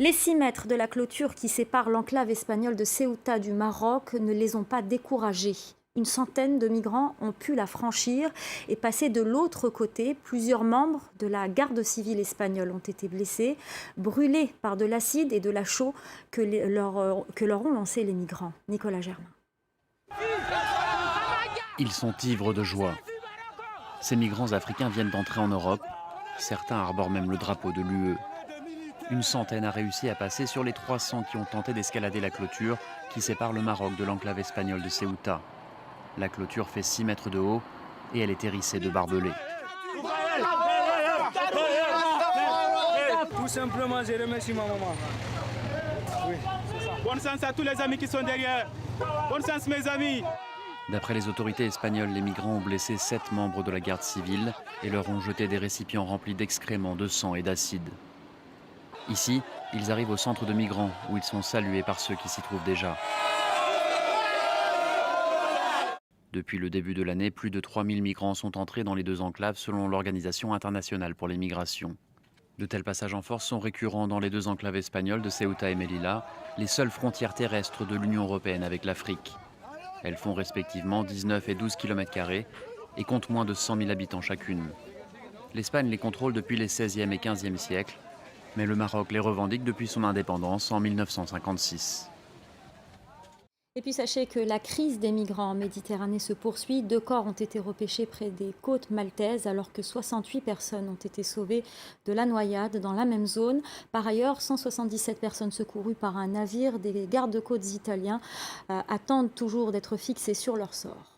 Les 6 mètres de la clôture qui sépare l'enclave espagnole de Ceuta du Maroc ne les ont pas découragés. Une centaine de migrants ont pu la franchir et passer de l'autre côté. Plusieurs membres de la garde civile espagnole ont été blessés, brûlés par de l'acide et de la chaux que leur ont lancé les migrants. Nicolas Germain. Ils sont ivres de joie. Ces migrants africains viennent d'entrer en Europe. Certains arborent même le drapeau de l'UE. Une centaine a réussi à passer sur les 300 qui ont tenté d'escalader la clôture qui sépare le Maroc de l'enclave espagnole de Ceuta. La clôture fait 6 mètres de haut et elle est hérissée de barbelés. Tout simplement, je remercie ma maman. Oui, bonne chance à tous les amis qui sont derrière. Bonne chance mes amis. D'après les autorités espagnoles, les migrants ont blessé 7 membres de la garde civile et leur ont jeté des récipients remplis d'excréments, de sang et d'acide. Ici, ils arrivent au centre de migrants où ils sont salués par ceux qui s'y trouvent déjà. Depuis le début de l'année, plus de 3000 migrants sont entrés dans les deux enclaves selon l'Organisation internationale pour les migrations. De tels passages en force sont récurrents dans les deux enclaves espagnoles de Ceuta et Melilla, les seules frontières terrestres de l'Union européenne avec l'Afrique. Elles font respectivement 19 et 12 km² et comptent moins de 100 000 habitants chacune. L'Espagne les contrôle depuis les 16e et 15e siècles, mais le Maroc les revendique depuis son indépendance en 1956. Et puis sachez que la crise des migrants en Méditerranée se poursuit. 2 corps ont été repêchés près des côtes maltaises alors que 68 personnes ont été sauvées de la noyade dans la même zone. Par ailleurs, 177 personnes secourues par un navire des gardes-côtes italiens attendent toujours d'être fixées sur leur sort.